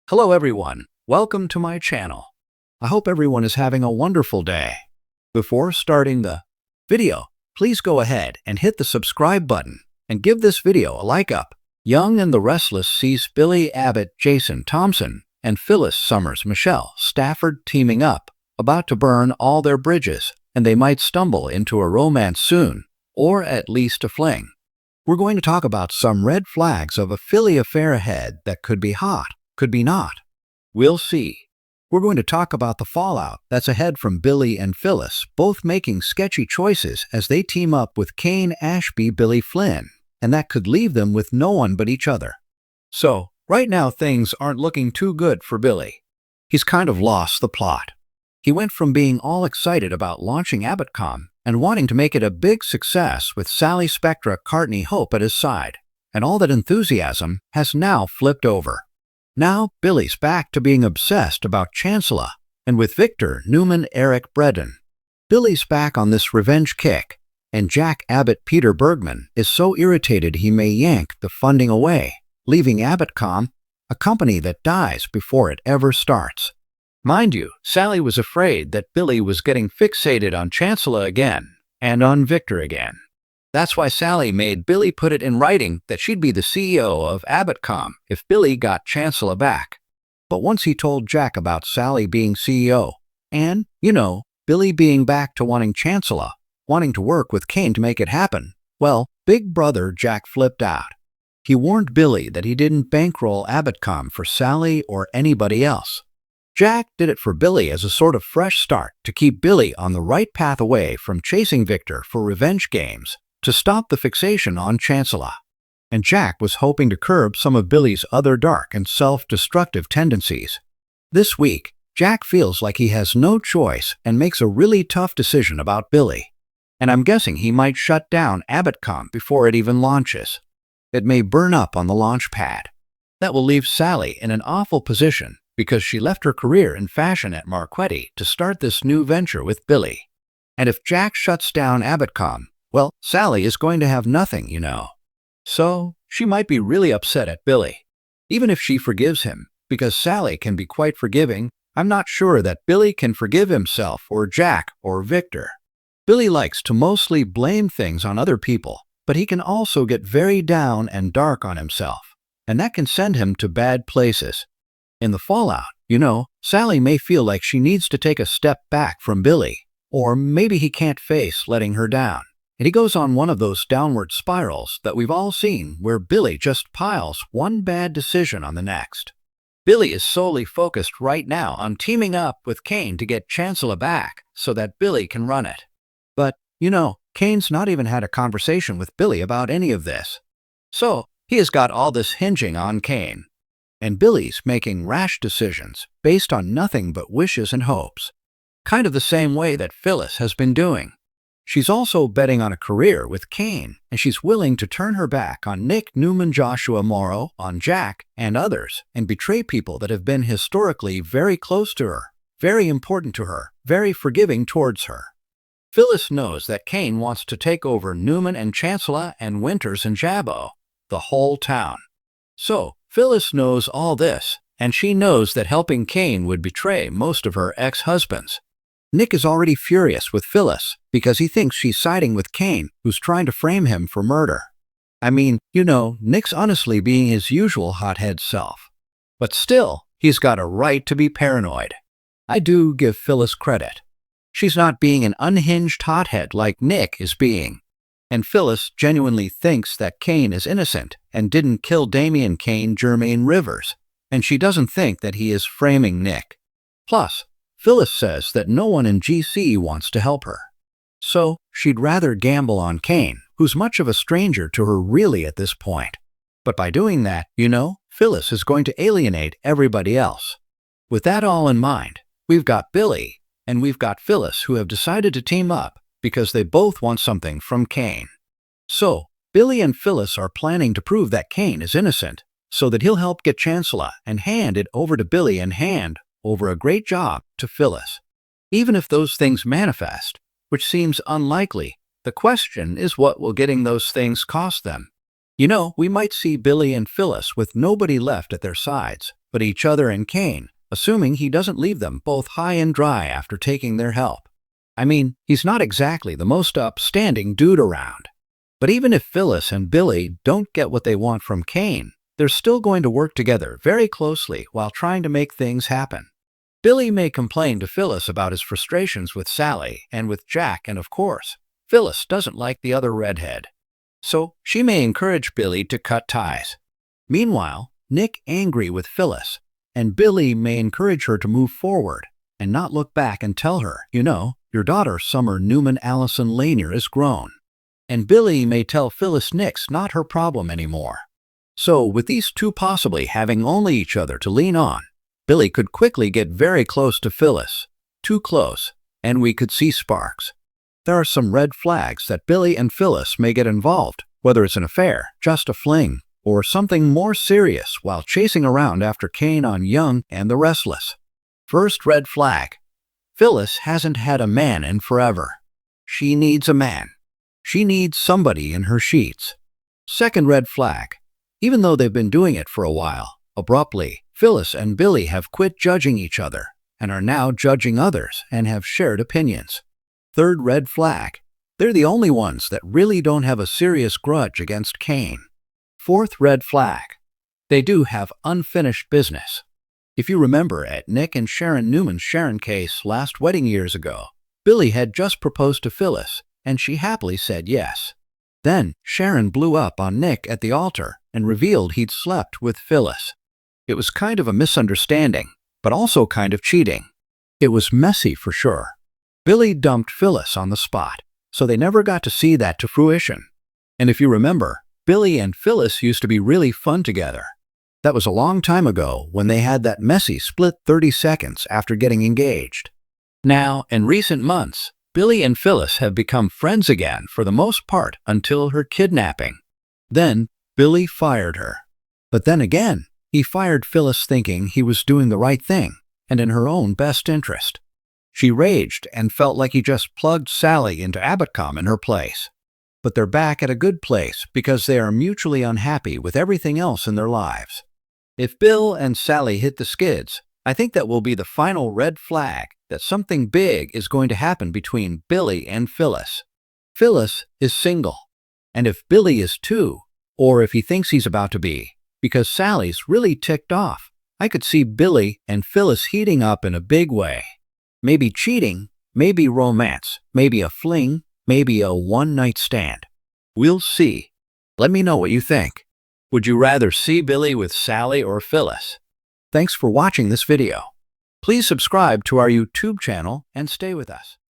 Hello everyone, welcome to my channel. I hope everyone is having a wonderful day. Before starting the video, please go ahead and hit the subscribe button and give this video a like up. Young and the Restless sees Billy Abbott, Jason Thompson, and Phyllis Summers Michelle Stafford teaming up, about to burn all their bridges, and they might stumble into a romance soon, or at least a fling. We're going to talk about some red flags of a Philly affair ahead that could be hot, could be not. We'll see. We're going to talk about the fallout that's ahead from Billy and Phyllis, both making sketchy choices as they team up with Kane Ashby Billy Flynn, and that could leave them with no one but each other. So, right now things aren't looking too good for Billy. He's kind of lost the plot. He went from being all excited about launching AbbottCom and wanting to make it a big success with Sally Spectra Courtney Hope at his side, and all that enthusiasm has now flipped over. Now Billy's back to being obsessed about Chancellor, and with Victor Newman Eric Bredin. Billy's back on this revenge kick, and Jack Abbott Peter Bergman is so irritated he may yank the funding away, leaving AbbottCom, a company that dies before it ever starts. Mind you, Sally was afraid that Billy was getting fixated on Chancellor again, and on Victor again. That's why Sally made Billy put it in writing that she'd be the CEO of AbbottCom if Billy got Chancellor back. But once he told Jack about Sally being CEO, and, Billy being back to wanting Chancellor, wanting to work with Kane to make it happen, well, Big Brother Jack flipped out. He warned Billy that he didn't bankroll AbbottCom for Sally or anybody else. Jack did it for Billy as a sort of fresh start to keep Billy on the right path away from chasing Victor for revenge games, to stop the fixation on Chancellor. And Jack was hoping to curb some of Billy's other dark and self-destructive tendencies. This week, Jack feels like he has no choice and makes a really tough decision about Billy. And I'm guessing he might shut down AbbottCom before it even launches. It may burn up on the launch pad. That will leave Sally in an awful position because she left her career in fashion at Marquetti to start this new venture with Billy. And if Jack shuts down AbbottCom, well, Sally is going to have nothing, So, she might be really upset at Billy. Even if she forgives him, because Sally can be quite forgiving, I'm not sure that Billy can forgive himself or Jack or Victor. Billy likes to mostly blame things on other people, but he can also get very down and dark on himself, and that can send him to bad places. In the fallout, Sally may feel like she needs to take a step back from Billy, or maybe he can't face letting her down. And he goes on one of those downward spirals that we've all seen where Billy just piles one bad decision on the next. Billy is solely focused right now on teaming up with Kane to get Chancellor back so that Billy can run it. But, Kane's not even had a conversation with Billy about any of this. So, he has got all this hinging on Kane. And Billy's making rash decisions based on nothing but wishes and hopes. Kind of the same way that Phyllis has been doing. She's also betting on a career with Kane, and she's willing to turn her back on Nick Newman, Joshua Morrow, on Jack, and others, and betray people that have been historically very close to her, very important to her, very forgiving towards her. Phyllis knows that Kane wants to take over Newman and Chancellor and Winters and Jabbo, the whole town. So, Phyllis knows all this, and she knows that helping Kane would betray most of her ex-husbands. Nick is already furious with Phyllis because he thinks she's siding with Kane, who's trying to frame him for murder. I mean, Nick's honestly being his usual hothead self. But still, he's got a right to be paranoid. I do give Phyllis credit. She's not being an unhinged hothead like Nick is being. And Phyllis genuinely thinks that Kane is innocent and didn't kill Damian Kane Jermaine Rivers, and she doesn't think that he is framing Nick. Plus, Phyllis says that no one in GC wants to help her. So, she'd rather gamble on Kane, who's much of a stranger to her really at this point. But by doing that, Phyllis is going to alienate everybody else. With that all in mind, we've got Billy and we've got Phyllis who have decided to team up because they both want something from Kane. So, Billy and Phyllis are planning to prove that Kane is innocent so that he'll help get Chancellor and hand it over to Billy and hand over a great job to Phyllis. Even if those things manifest, which seems unlikely, the question is what will getting those things cost them. We might see Billy and Phyllis with nobody left at their sides, but each other and Kane, assuming he doesn't leave them both high and dry after taking their help. I mean, he's not exactly the most upstanding dude around. But even if Phyllis and Billy don't get what they want from Kane, they're still going to work together very closely while trying to make things happen. Billy may complain to Phyllis about his frustrations with Sally and with Jack, and of course, Phyllis doesn't like the other redhead. So she may encourage Billy to cut ties. Meanwhile, Nick angry with Phyllis, and Billy may encourage her to move forward and not look back and tell her, you know, your daughter Summer Newman Allison Lanier is grown. And Billy may tell Phyllis Nick's not her problem anymore. So with these two possibly having only each other to lean on, Billy could quickly get very close to Phyllis. Too close, and we could see sparks. There are some red flags that Billy and Phyllis may get involved, whether it's an affair, just a fling, or something more serious while chasing around after Kane on Young and the Restless. First red flag. Phyllis hasn't had a man in forever. She needs a man. She needs somebody in her sheets. Second red flag. Even though they've been doing it for a while, abruptly, Phyllis and Billy have quit judging each other and are now judging others and have shared opinions. Third red flag. They're the only ones that really don't have a serious grudge against Kane. Fourth red flag. They do have unfinished business. If you remember at Nick and Sharon Newman's Sharon case last wedding years ago, Billy had just proposed to Phyllis, and she happily said yes. Then Sharon blew up on Nick at the altar and revealed he'd slept with Phyllis. It was kind of a misunderstanding, but also kind of cheating. It was messy for sure. Billy dumped Phyllis on the spot, so they never got to see that to fruition. And if you remember, Billy and Phyllis used to be really fun together. That was a long time ago when they had that messy split 30 seconds after getting engaged. Now, in recent months, Billy and Phyllis have become friends again for the most part until her kidnapping. Then, Billy fired her. But then again, he fired Phyllis thinking he was doing the right thing and in her own best interest. She raged and felt like he just plugged Sally into Abbotcom in her place. But they're back at a good place because they are mutually unhappy with everything else in their lives. If Bill and Sally hit the skids, I think that will be the final red flag that something big is going to happen between Billy and Phyllis. Phyllis is single, and if Billy is too, or if he thinks he's about to be, because Sally's really ticked off, I could see Billy and Phyllis heating up in a big way. Maybe cheating, maybe romance, maybe a fling, maybe a one-night stand. We'll see. Let me know what you think. Would you rather see Billy with Sally or Phyllis? Thanks for watching this video. Please subscribe to our YouTube channel and stay with us.